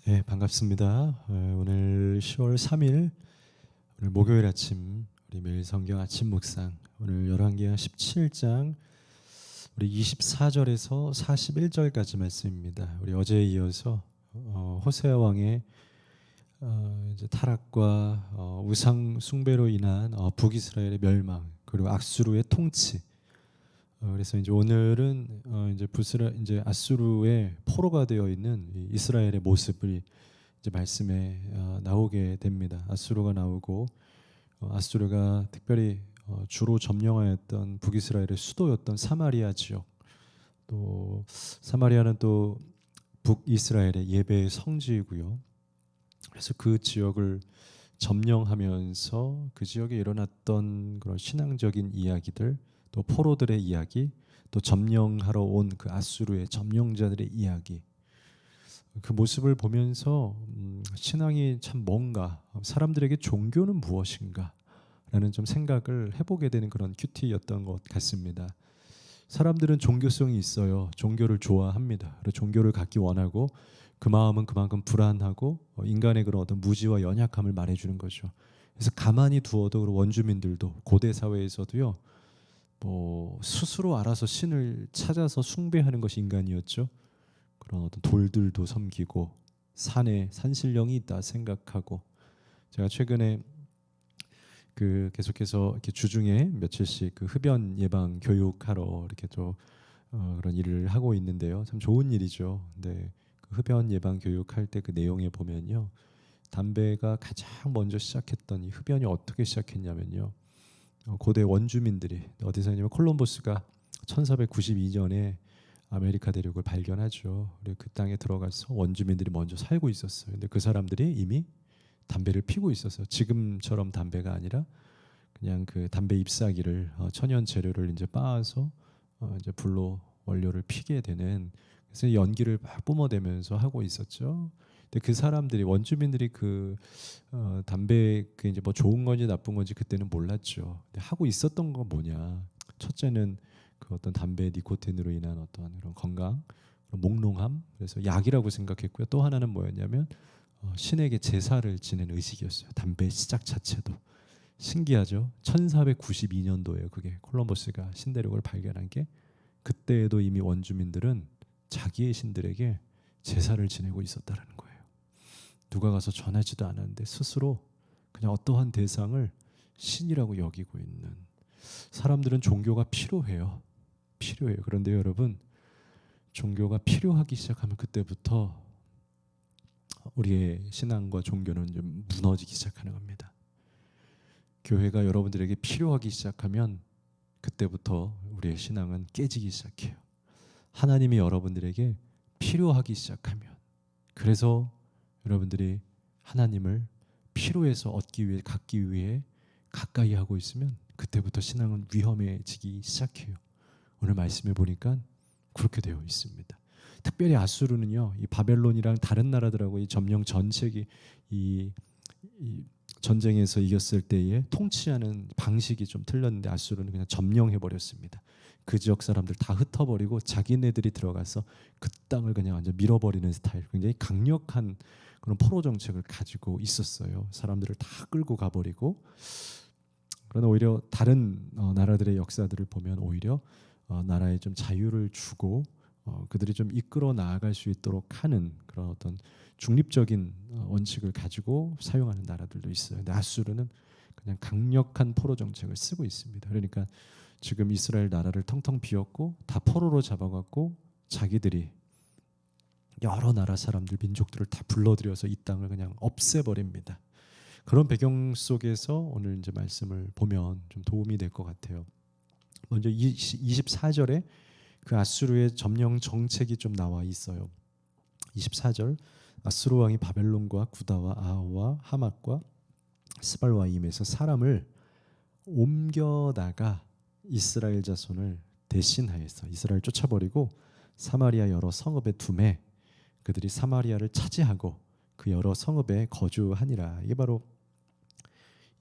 네, 반갑습니다. 오늘 10월 3일 오늘 목요일 아침 우리 매일 성경 아침 묵상 오늘 열왕기하 17장 우리 24절에서 41절까지 말씀입니다. 우리 어제에 이어서 호세아 왕의 이제 타락과 우상 숭배로 인한 북이스라엘의 멸망 그리고 악수르의 통치. 그래서 이제 오늘은 이제 아수르의 포로가 되어 있는 이 이스라엘의 모습을 이제 말씀에 나오게 됩니다. 아수르가 나오고 아수르가 특별히 주로 점령하였던 북이스라엘의 수도였던 사마리아 지역, 또 사마리아는 또 북이스라엘의 예배의 성지이고요. 그래서 그 지역을 점령하면서 그 지역에 일어났던 그런 신앙적인 이야기들, 또 포로들의 이야기, 또 점령하러 온 그 아수르의 점령자들의 이야기, 그 모습을 보면서 신앙이 참 뭔가, 사람들에게 종교는 무엇인가 라는 좀 생각을 해보게 되는 그런 큐티였던 것 같습니다. 사람들은 종교성이 있어요. 종교를 좋아합니다. 그리고 종교를 갖기 원하고 그 마음은 그만큼 불안하고 인간의 그런 어떤 무지와 연약함을 말해주는 거죠. 그래서 가만히 두어도 그리고 원주민들도 고대 사회에서도요, 뭐 스스로 알아서 신을 찾아서 숭배하는 것이 인간이었죠. 그런 어떤 돌들도 섬기고 산에 산신령이 있다 생각하고, 제가 최근에 그 계속해서 이렇게 주중에 며칠씩 그 흡연 예방 교육하러 이렇게 또 그런 일을 하고 있는데요. 참 좋은 일이죠. 근데 그 흡연 예방 교육할 때 그 내용에 보면요, 담배가 가장 먼저 시작했던 이 흡연이 어떻게 시작했냐면요, 고대 원주민들이 어디서 했냐면 콜럼버스가 1492년에 아메리카 대륙을 발견하죠. 그리고 그 땅에 들어가서 원주민들이 먼저 살고 있었어요. 근데 그 사람들이 이미 담배를 피고 있었어요. 지금처럼 담배가 아니라 그냥 그 담배 잎사귀를 천연 재료를 이제 빻아서 이제 불로 원료를 피게 되는, 그래서 연기를 막 뿜어대면서 하고 있었죠. 근데 그 사람들이 원주민들이 그 담배 그 이제 뭐 좋은 건지 나쁜 건지 그때는 몰랐죠. 근데 하고 있었던 건 뭐냐? 첫째는 그 어떤 담배 니코틴으로 인한 어떤 그런 건강, 그런 몽롱함, 그래서 약이라고 생각했고요. 또 하나는 뭐였냐면 신에게 제사를 지낸 의식이었어요. 담배 시작 자체도 신기하죠. 1492년도에요. 그게 콜럼버스가 신대륙을 발견한 게. 그때에도 이미 원주민들은 자기의 신들에게 제사를 지내고 있었다는 거예요. 누가 가서 전하지도 않았는데 스스로 그냥 어떠한 대상을 신이라고 여기고 있는 사람들은 종교가 필요해요. 필요해요. 그런데 여러분, 종교가 필요하기 시작하면 그때부터 우리의 신앙과 종교는 좀 무너지기 시작하는 겁니다. 교회가 여러분들에게 필요하기 시작하면 그때부터 우리의 신앙은 깨지기 시작해요. 하나님이 여러분들에게 필요하기 시작하면, 그래서 여러분들이 하나님을 필요해서 얻기 위해 갖기 위해 가까이 하고 있으면 그때부터 신앙은 위험해지기 시작해요. 오늘 말씀해 보니까 그렇게 되어 있습니다. 특별히 아수르는요, 이 바벨론이랑 다른 나라들하고 이 점령 전책이 이 전쟁에서 이겼을 때에 통치하는 방식이 좀 틀렸는데 아수르는 그냥 점령해 버렸습니다. 그 지역 사람들 다 흩어버리고 자기네들이 들어가서 그 땅을 그냥 완전 밀어버리는 스타일, 굉장히 강력한 그런 포로 정책을 가지고 있었어요. 사람들을 다 끌고 가버리고. 그러나 오히려 다른 나라들의 역사들을 보면 오히려 나라에 좀 자유를 주고 그들이 좀 이끌어 나아갈 수 있도록 하는 그런 어떤 중립적인 원칙을 가지고 사용하는 나라들도 있어요. 근데 아수르는 그냥 강력한 포로 정책을 쓰고 있습니다. 그러니까 지금 이스라엘 나라를 텅텅 비웠고 다 포로로 잡아갖고 자기들이 여러 나라 사람들, 민족들을 다 불러들여서 이 땅을 그냥 없애버립니다. 그런 배경 속에서 오늘 이제 말씀을 보면 좀 도움이 될 것 같아요. 먼저 24절에 그 아수르의 점령 정책이 좀 나와 있어요. 24절, 아수르 왕이 바벨론과 구다와 아하와 하맛과 스발와임에서 사람을 옮겨다가 이스라엘 자손을 대신하여서 이스라엘 쫓아버리고 사마리아 여러 성읍에 두매 그들이 사마리아를 차지하고 그 여러 성읍에 거주하니라. 이게 바로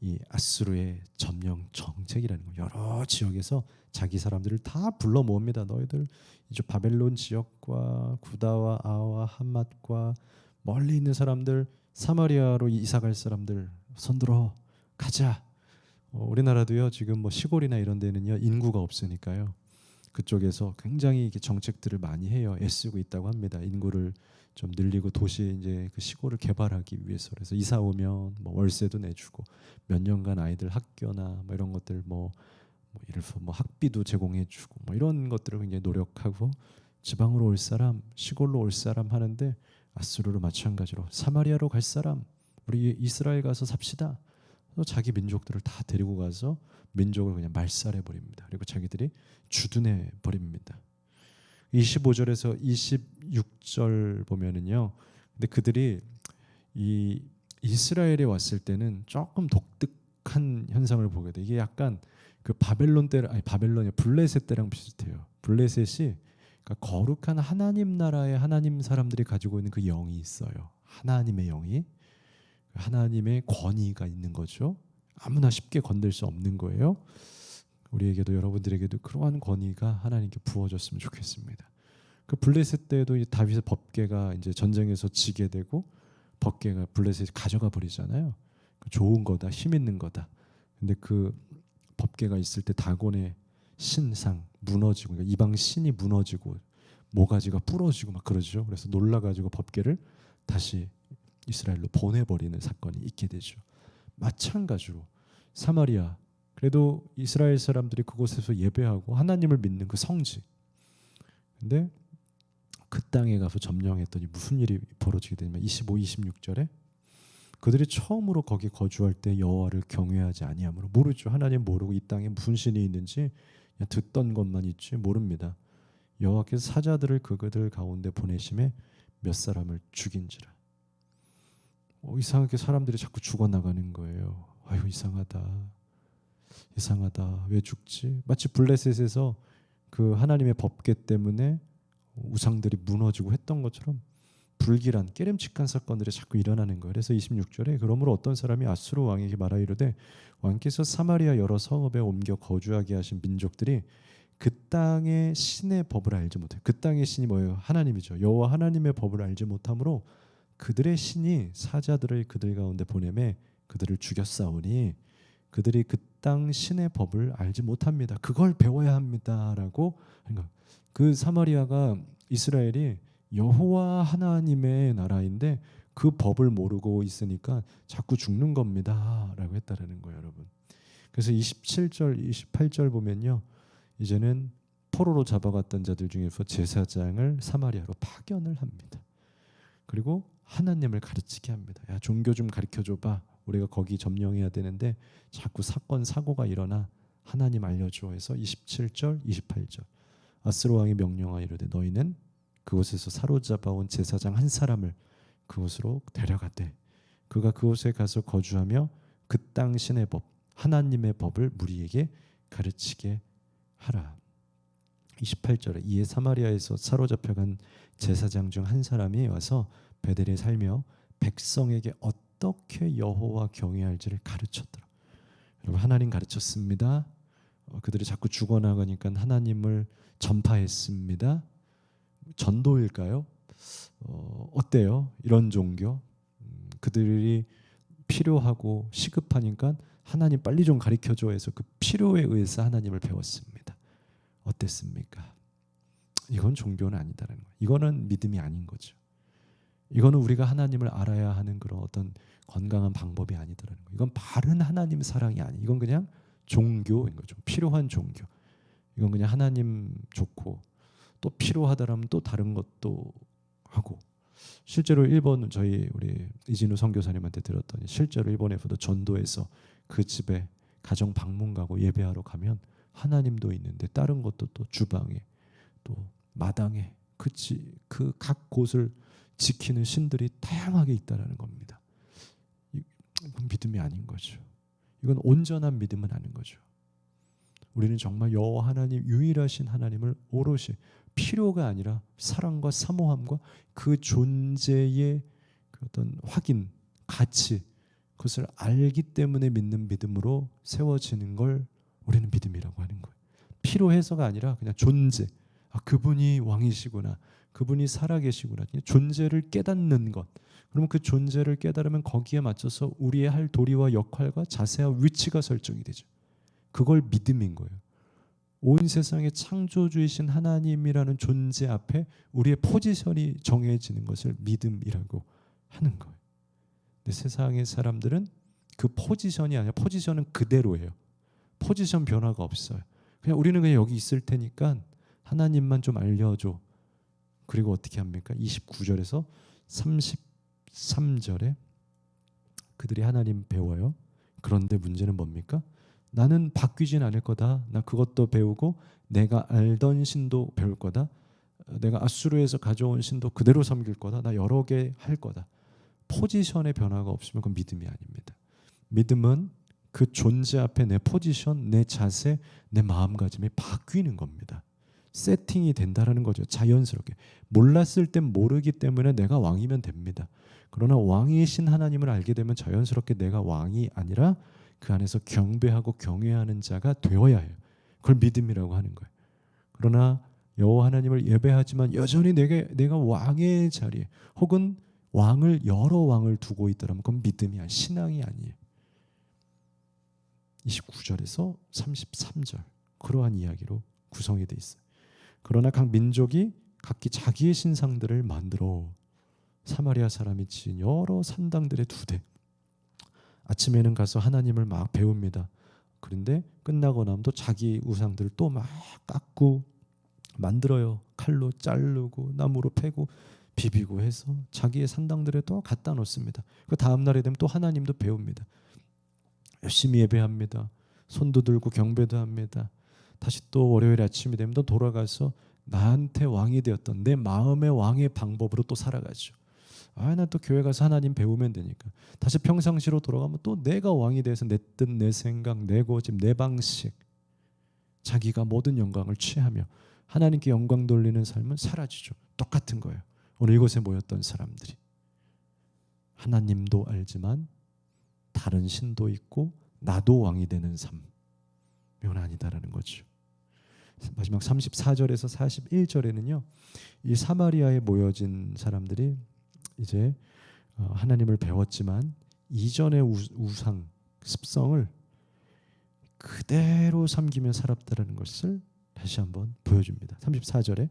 이 아수르의 점령 정책이라는 거예요. 여러 지역에서 자기 사람들을 다 불러 모읍니다. 너희들 이제 바벨론 지역과 구다와 아와 한맛과 멀리 있는 사람들, 사마리아로 이사 갈 사람들 손들어 가자. 우리나라도요 지금 뭐 시골이나 이런 데는요 인구가 없으니까요 그쪽에서 굉장히 이렇게 정책들을 많이 해요. 애쓰고 있다고 합니다. 인구를 좀 늘리고 도시 이제 그 시골을 개발하기 위해서. 그래서 이사 오면 뭐 월세도 내주고 몇 년간 아이들 학교나 뭐 이런 것들 뭐 예를 들어 뭐 학비도 제공해주고 뭐 이런 것들을 굉장히 노력하고 지방으로 올 사람, 시골로 올 사람 하는데 아수르로 마찬가지로 사마리아로 갈 사람, 우리 이스라엘 가서 삽시다. 자기 민족들을 다 데리고 가서 민족을 그냥 말살해 버립니다. 그리고 자기들이 주둔해 버립니다. 25절에서 26절 보면은요. 근데 그들이 이 이스라엘에 왔을 때는 조금 독특한 현상을 보게 돼. 이게 약간 그 바벨론 때 아니 바벨론이 블레셋 때랑 비슷해요. 블레셋이 그러니까 거룩한 하나님 나라의 하나님 사람들이 가지고 있는 그 영이 있어요. 하나님의 영이 하나님의 권위가 있는 거죠. 아무나 쉽게 건들 수 없는 거예요. 우리에게도 여러분들에게도 그러한 권위가 하나님께 부어졌으면 좋겠습니다. 그 블레셋 때에도 이 다윗의 법궤가 이제 전쟁에서 지게 되고 법궤가 블레셋이 가져가 버리잖아요. 좋은 거다, 힘 있는 거다. 근데 그 법궤가 있을 때 다곤의 신상 무너지고 그러니까 이방 신이 무너지고 모가지가 부러지고 막 그러죠. 그래서 놀라가지고 법궤를 다시 이스라엘로 보내버리는 사건이 있게 되죠. 마찬가지로 사마리아 그래도 이스라엘 사람들이 그곳에서 예배하고 하나님을 믿는 그 성지. 근데 그 땅에 가서 점령했더니 무슨 일이 벌어지게 되냐면 25, 26절에 그들이 처음으로 거기 거주할 때 여호와를 경외하지 아니하므로 모르죠. 하나님 모르고 이 땅에 무슨 신이 있는지 그냥 듣던 것만 있지 모릅니다. 여호와께서 사자들을 그들 가운데 보내심에 몇 사람을 죽인지라. 이상하게 사람들이 자꾸 죽어나가는 거예요. 아유 이상하다. 왜 죽지? 마치 블레셋에서 그 하나님의 법궤 때문에 우상들이 무너지고 했던 것처럼 불길한 깨름칙한 사건들이 자꾸 일어나는 거예요. 그래서 26절에 그러므로 어떤 사람이 아수르 왕에게 말하이르되 왕께서 사마리아 여러 성읍에 옮겨 거주하게 하신 민족들이 그 땅의 신의 법을 알지 못해요. 그 땅의 신이 뭐예요? 하나님이죠. 여호와 하나님의 법을 알지 못하므로 그들의 신이 사자들을 그들 가운데 보내매 그들을 죽였사오니 그들이 그 땅 신의 법을 알지 못합니다. 그걸 배워야 합니다라고. 그 사마리아가 이스라엘이 여호와 하나님의 나라인데 그 법을 모르고 있으니까 자꾸 죽는 겁니다라고 했다라는 거예요, 여러분. 그래서 27절, 28절 보면요, 이제는 포로로 잡아갔던 자들 중에서 제사장을 사마리아로 파견을 합니다. 그리고 하나님을 가르치게 합니다. 야, 종교 좀 가르쳐줘봐. 우리가 거기 점령해야 되는데 자꾸 사건 사고가 일어나 하나님 알려줘 해서 27절 28절 아스로 왕이 명령하여 이르되 너희는 그곳에서 사로잡아온 제사장 한 사람을 그곳으로 데려가되 그가 그곳에 가서 거주하며 그 땅 신의 법 하나님의 법을 무리에게 가르치게 하라. 28절에 이에 사마리아에서 사로잡혀간 제사장 중 한 사람이 와서 베델에 살며 백성에게 어떻게 여호와 경외할지를 가르쳤더라. 여러분 하나님 가르쳤습니다. 그들이 자꾸 죽어나가니까 하나님을 전파했습니다. 전도일까요? 어때요? 이런 종교 그들이 필요하고 시급하니까 하나님 빨리 좀 가르쳐줘 해서 그 필요에 의해서 하나님을 배웠습니다. 어땠습니까? 이건 종교는 아니다라는 거예요. 이거는 믿음이 아닌 거죠. 이거는 우리가 하나님을 알아야 하는 그런 어떤 건강한 방법이 아니더라는 거예요. 이건 바른 하나님 사랑이 아니에요. 이건 그냥 종교인 거죠. 필요한 종교. 이건 그냥 하나님 좋고 또 필요하다라면 또 다른 것도 하고. 실제로 일본 우리 이진우 선교사님한테 들었더니 실제로 일본에서도 전도해서 그 집에 가정 방문 가고 예배하러 가면 하나님도 있는데 다른 것도 또 주방에 또 마당에 그 각 곳을 지키는 신들이 다양하게 있다라는 겁니다. 이건 믿음이 아닌 거죠. 이건 온전한 믿음은 아닌 거죠. 우리는 정말 여호와 하나님 유일하신 하나님을 오롯이 필요가 아니라 사랑과 사모함과 그 존재의 그 어떤 확인, 가치 그것을 알기 때문에 믿는 믿음으로 세워지는 걸 우리는 믿음이라고 하는 거예요. 필요해서가 아니라 그냥 존재. 그분이 왕이시구나. 그분이 살아계시구나. 존재를 깨닫는 것. 그러면 그 존재를 깨달으면 거기에 맞춰서 우리의 할 도리와 역할과 자세와 위치가 설정이 되죠. 그걸 믿음인 거예요. 온 세상의 창조주이신 하나님이라는 존재 앞에 우리의 포지션이 정해지는 것을 믿음이라고 하는 거예요. 근데 세상의 사람들은 그 포지션이 아니라 포지션은 그대로예요. 포지션 변화가 없어요. 그냥 우리는 그냥 여기 있을 테니까 하나님만 좀 알려줘. 그리고 어떻게 합니까? 29절에서 33절에 그들이 하나님 배워요. 그런데 문제는 뭡니까? 나는 바뀌진 않을 거다. 나 그것도 배우고 내가 알던 신도 배울 거다. 내가 아수르에서 가져온 신도 그대로 섬길 거다. 나 여러 개 할 거다. 포지션의 변화가 없으면 그건 믿음이 아닙니다. 믿음은 그 존재 앞에 내 포지션, 내 자세, 내 마음가짐이 바뀌는 겁니다. 세팅이 된다라는 거죠. 자연스럽게. 몰랐을 땐 모르기 때문에 내가 왕이면 됩니다. 그러나 왕이신 하나님을 알게 되면 자연스럽게 내가 왕이 아니라 그 안에서 경배하고 경외하는 자가 되어야 해요. 그걸 믿음이라고 하는 거예요. 그러나 여호와 하나님을 예배하지만 여전히 내가 왕의 자리에 혹은 여러 왕을 두고 있더라면 그건 믿음이 아니에요. 신앙이 아니에요. 29절에서 33절 그러한 이야기로 구성이 돼 있어요. 그러나 각 민족이 각기 자기의 신상들을 만들어 사마리아 사람이 지은 여러 산당들의 두대. 아침에는 가서 하나님을 막 배웁니다. 그런데 끝나고 나면 또 자기 우상들을 또 막 깎고 만들어요. 칼로 자르고 나무로 패고 비비고 해서 자기의 산당들에 또 갖다 놓습니다. 그 다음 날에 되면 또 하나님도 배웁니다. 열심히 예배합니다. 손도 들고 경배도 합니다. 다시 또 월요일 아침이 되면 또 돌아가서 나한테 왕이 되었던 내 마음의 왕의 방법으로 또 살아가죠. 나 또 교회 가서 하나님 배우면 되니까. 다시 평상시로 돌아가면 또 내가 왕이 돼서 내 뜻, 내 생각, 내 고집, 내 방식 자기가 모든 영광을 취하며 하나님께 영광 돌리는 삶은 사라지죠. 똑같은 거예요. 오늘 이곳에 모였던 사람들이 하나님도 알지만 다른 신도 있고 나도 왕이 되는 삶 이건 아니다라는 거죠. 마지막 34절에서 41절에는요. 이 사마리아에 모여진 사람들이 이제 하나님을 배웠지만 이전의 우상 습성을 그대로 섬기며 살았다는 것을 다시 한번 보여줍니다. 34절에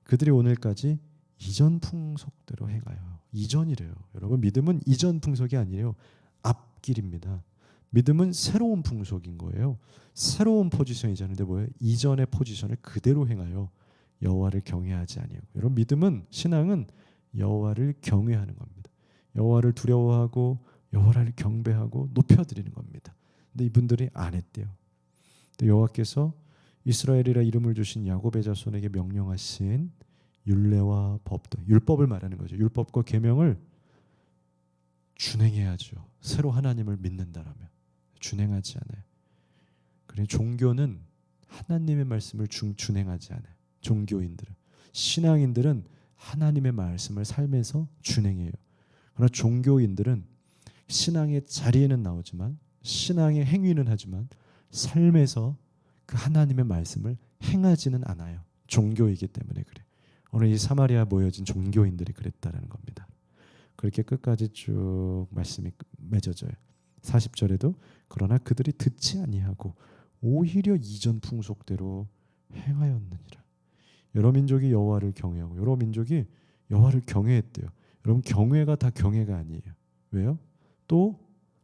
그들이 오늘까지 이전 풍속대로 행하여. 이전이래요. 여러분 믿음은 이전 풍속이 아니에요. 앞길입니다. 믿음은 새로운 풍속인 거예요. 새로운 포지션이잖아요. 근데 뭐예요? 이전의 포지션을 그대로 행하여 여호와를 경외하지 아니하고. 여러분 믿음은 신앙은 여호와를 경외하는 겁니다. 여호와를 두려워하고 여호와를 경배하고 높여드리는 겁니다. 근데 이분들이 안 했대요. 근데 여호와께서 이스라엘이라 이름을 주신 야곱의 자손에게 명령하신 율례와 법도 율법을 말하는 거죠. 율법과 계명을 준행해야죠. 새로 하나님을 믿는다라면 준행하지 않아요. 그래 종교는 하나님의 말씀을 준행하지 않아요. 종교인들은 신앙인들은 하나님의 말씀을 삶에서 준행해요. 그러나 종교인들은 신앙의 자리에는 나오지만 신앙의 행위는 하지만 삶에서 그 하나님의 말씀을 행하지는 않아요. 종교이기 때문에 그래. 오늘 이 사마리아 모여진 종교인들이 그랬다라는 겁니다. 그렇게 끝까지 쭉 말씀이 맺어져요. 40절에도 그러나 그들이 듣지 아니하고 오히려 이전 풍속대로 행하였느니라. 여러 민족이 여호와를 경외하고 여러 민족이 여호와를 경외했대요. 여러분 경외가 다 경외가 아니에요. 왜요? 또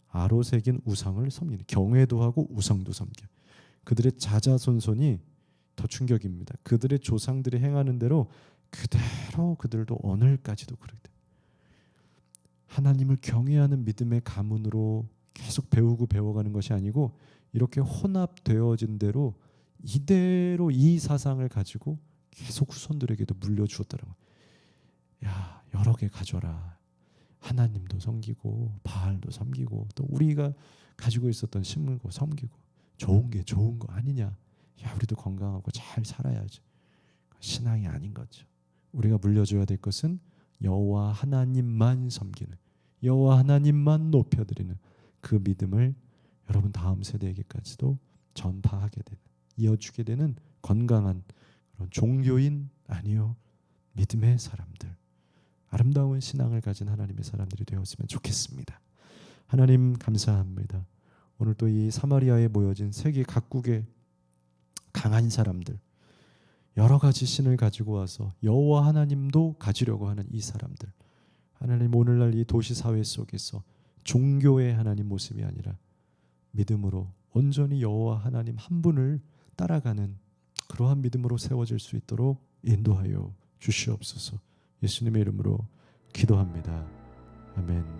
아로새긴 우상을 섬기는 경외도 하고 우상도 섬겨. 그들의 자자손손이 더 충격입니다. 그들의 조상들이 행하는 대로 그대로 그들도 오늘까지도 그렇게 하나님을 경외하는 믿음의 가문으로 계속 배우고 배워가는 것이 아니고 이렇게 혼합되어진 대로 이대로 이 사상을 가지고 계속 후손들에게도 물려주었다는 거예요. 야, 여러 개 가져라. 하나님도 섬기고 바알도 섬기고 또 우리가 가지고 있었던 신물고 섬기고 좋은 게 좋은 거 아니냐. 야, 우리도 건강하고 잘 살아야지. 신앙이 아닌 거죠. 우리가 물려줘야 될 것은 여호와 하나님만 섬기는 여호와 하나님만 높여드리는 그 믿음을 여러분 다음 세대에게까지도 전파하게 되는 이어주게 되는 건강한 그런 종교인 아니요 믿음의 사람들, 아름다운 신앙을 가진 하나님의 사람들이 되었으면 좋겠습니다. 하나님 감사합니다. 오늘 또 이 사마리아에 모여진 세계 각국의 강한 사람들, 여러 가지 신을 가지고 와서 여호와 하나님도 가지려고 하는 이 사람들, 하나님 오늘날 이 도시 사회 속에서 종교의 하나님 모습이 아니라 믿음으로 온전히 여호와 하나님 한 분을 따라가는 그러한 믿음으로 세워질 수 있도록 인도하여 주시옵소서. 예수님의 이름으로 기도합니다. 아멘.